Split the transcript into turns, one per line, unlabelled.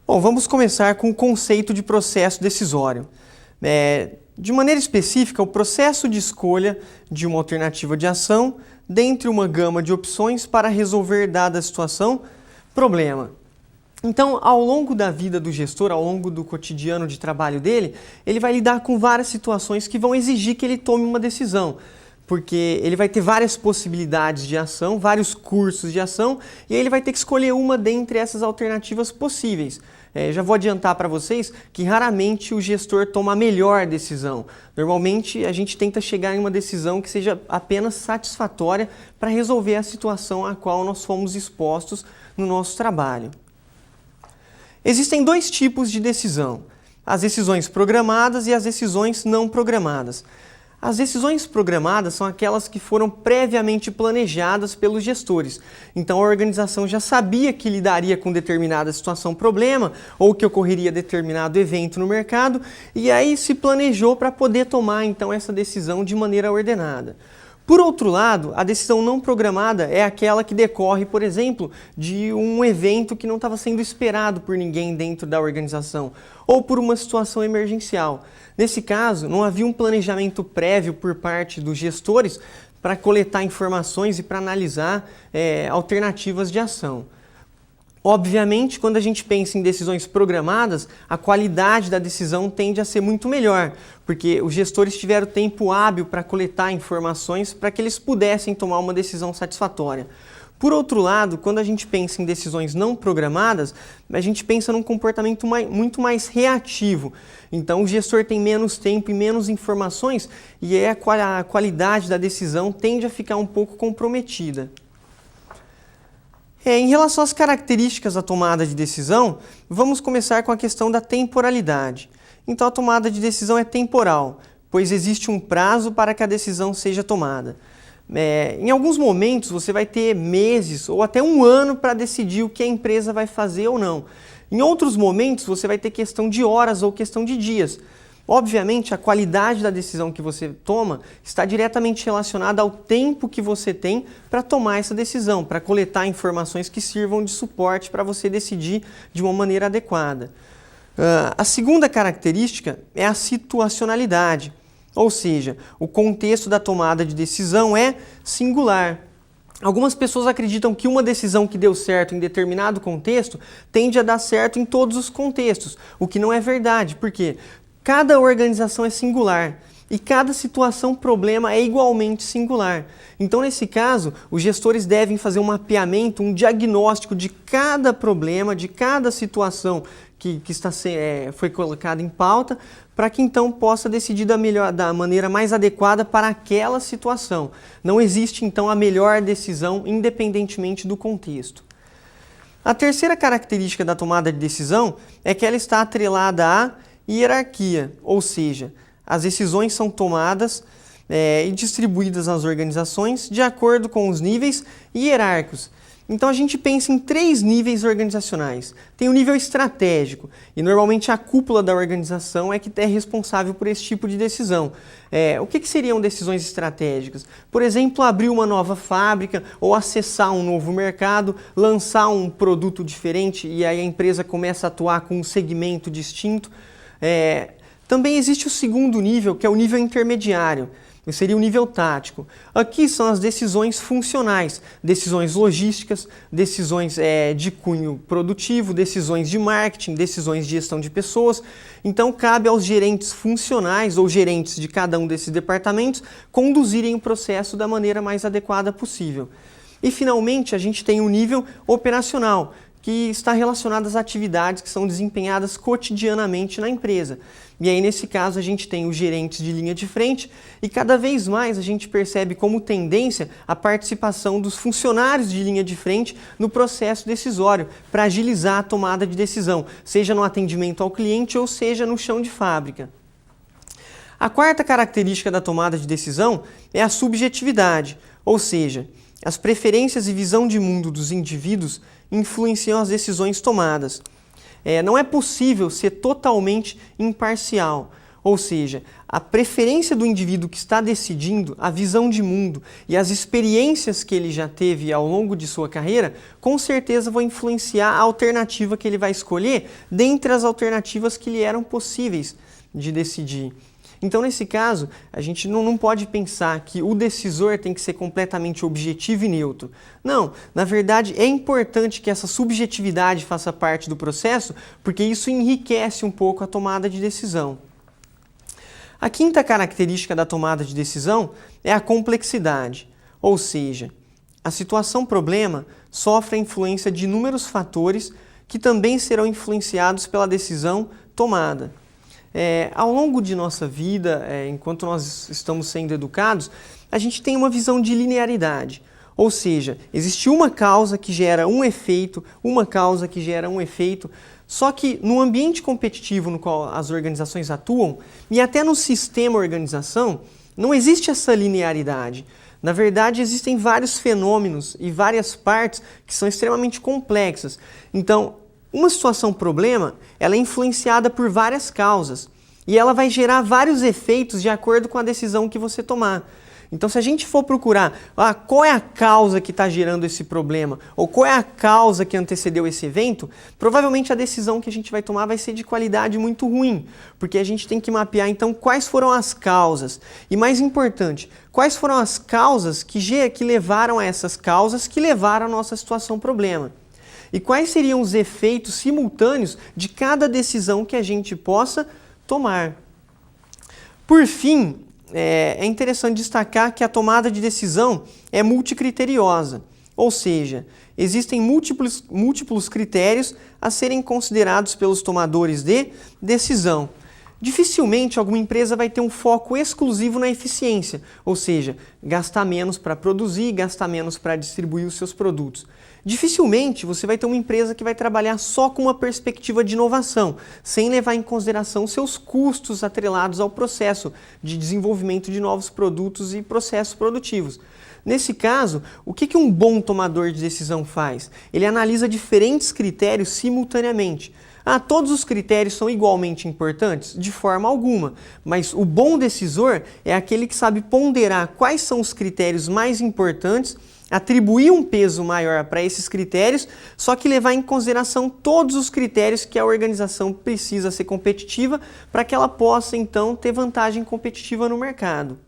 Bom, vamos começar com o conceito de processo decisório. De maneira específica, o processo de escolha de uma alternativa de ação dentre uma gama de opções para resolver dada situação, problema. Então, ao longo da vida do gestor, ao longo do cotidiano de trabalho dele, ele vai lidar com várias situações que vão exigir que ele tome uma decisão, porque ele vai ter várias possibilidades de ação, vários cursos de ação, e aí ele vai ter que escolher uma dentre essas alternativas possíveis. Já vou adiantar para vocês que raramente o gestor toma a melhor decisão. Normalmente a gente tenta chegar em uma decisão que seja apenas satisfatória para resolver a situação a qual nós fomos expostos no nosso trabalho. Existem dois tipos de decisão: as decisões programadas e as decisões não programadas. As decisões programadas são aquelas que foram previamente planejadas pelos gestores. Então a organização já sabia que lidaria com determinada situação problema ou que ocorreria determinado evento no mercado e aí se planejou para poder tomar então essa decisão de maneira ordenada. Por outro lado, a decisão não programada é aquela que decorre, por exemplo, de um evento que não estava sendo esperado por ninguém dentro da organização ou por uma situação emergencial. Nesse caso, não havia um planejamento prévio por parte dos gestores para coletar informações e para analisar alternativas de ação. Obviamente, quando a gente pensa em decisões programadas, a qualidade da decisão tende a ser muito melhor, porque os gestores tiveram tempo hábil para coletar informações para que eles pudessem tomar uma decisão satisfatória. Por outro lado, quando a gente pensa em decisões não programadas, a gente pensa num comportamento muito mais reativo. Então, o gestor tem menos tempo e menos informações e aí a qualidade da decisão tende a ficar um pouco comprometida. Em relação às características da tomada de decisão, vamos começar com a questão da temporalidade. Então, a tomada de decisão é temporal, pois existe um prazo para que a decisão seja tomada. Em alguns momentos, você vai ter meses ou até um ano para decidir o que a empresa vai fazer ou não. Em outros momentos, você vai ter questão de horas ou questão de dias. Obviamente, a qualidade da decisão que você toma está diretamente relacionada ao tempo que você tem para tomar essa decisão, para coletar informações que sirvam de suporte para você decidir de uma maneira adequada. A segunda característica é a situacionalidade, ou seja, o contexto da tomada de decisão é singular. Algumas pessoas acreditam que uma decisão que deu certo em determinado contexto tende a dar certo em todos os contextos, o que não é verdade. Por quê? Cada organização é singular e cada situação problema é igualmente singular. Então, nesse caso, os gestores devem fazer um mapeamento, um diagnóstico de cada problema, de cada situação que foi colocada em pauta, para que então possa decidir da maneira mais adequada para aquela situação. Não existe então a melhor decisão, independentemente do contexto. A terceira característica da tomada de decisão é que ela está atrelada à hierarquia, ou seja, as decisões são tomadas e distribuídas nas organizações de acordo com os níveis hierárquicos. Então a gente pensa em 3 níveis organizacionais. Tem o nível estratégico, e normalmente a cúpula da organização é que é responsável por esse tipo de decisão. O que seriam decisões estratégicas? Por exemplo, abrir uma nova fábrica ou acessar um novo mercado, lançar um produto diferente e aí a empresa começa a atuar com um segmento distinto. Também existe o segundo nível, que é o nível intermediário, que seria o nível tático. Aqui são as decisões funcionais, decisões logísticas, decisões de cunho produtivo, decisões de marketing, decisões de gestão de pessoas. Então, cabe aos gerentes funcionais ou gerentes de cada um desses departamentos conduzirem o processo da maneira mais adequada possível. E, finalmente, a gente tem o nível operacional, que está relacionado às atividades que são desempenhadas cotidianamente na empresa. E aí, nesse caso, a gente tem os gerentes de linha de frente e cada vez mais a gente percebe como tendência a participação dos funcionários de linha de frente no processo decisório para agilizar a tomada de decisão, seja no atendimento ao cliente ou seja no chão de fábrica. A quarta característica da tomada de decisão é a subjetividade, ou seja, as preferências e visão de mundo dos indivíduos influenciam as decisões tomadas. Não é possível ser totalmente imparcial, Ou seja, a preferência do indivíduo que está decidindo, a visão de mundo e as experiências que ele já teve ao longo de sua carreira, com certeza vão influenciar a alternativa que ele vai escolher dentre as alternativas que lhe eram possíveis de decidir. Então, nesse caso, a gente não pode pensar que o decisor tem que ser completamente objetivo e neutro. Não, na verdade, é importante que essa subjetividade faça parte do processo, porque isso enriquece um pouco a tomada de decisão. A quinta característica da tomada de decisão é a complexidade, ou seja, a situação-problema sofre a influência de inúmeros fatores que também serão influenciados pela decisão tomada. Ao longo de nossa vida, enquanto nós estamos sendo educados, a gente tem uma visão de linearidade. Ou seja, existe uma causa que gera um efeito, uma causa que gera um efeito, só que no ambiente competitivo no qual as organizações atuam, e até no sistema organização, não existe essa linearidade. Na verdade, existem vários fenômenos e várias partes que são extremamente complexas. Então, uma situação-problema, ela é influenciada por várias causas e ela vai gerar vários efeitos de acordo com a decisão que você tomar. Então, se a gente for procurar qual é a causa que está gerando esse problema ou qual é a causa que antecedeu esse evento, provavelmente a decisão que a gente vai tomar vai ser de qualidade muito ruim, porque a gente tem que mapear, então, quais foram as causas e, mais importante, quais foram as causas que levaram a essas causas que levaram a nossa situação-problema. E quais seriam os efeitos simultâneos de cada decisão que a gente possa tomar. Por fim, é interessante destacar que a tomada de decisão é multicriteriosa, ou seja, existem múltiplos critérios a serem considerados pelos tomadores de decisão. Dificilmente alguma empresa vai ter um foco exclusivo na eficiência, ou seja, gastar menos para produzir, gastar menos para distribuir os seus produtos. Dificilmente você vai ter uma empresa que vai trabalhar só com uma perspectiva de inovação, sem levar em consideração seus custos atrelados ao processo de desenvolvimento de novos produtos e processos produtivos. Nesse caso, o que um bom tomador de decisão faz? Ele analisa diferentes critérios simultaneamente. Todos os critérios são igualmente importantes? De forma alguma, mas o bom decisor é aquele que sabe ponderar quais são os critérios mais importantes, atribuir um peso maior para esses critérios, só que levar em consideração todos os critérios que a organização precisa ser competitiva para que ela possa, então, ter vantagem competitiva no mercado.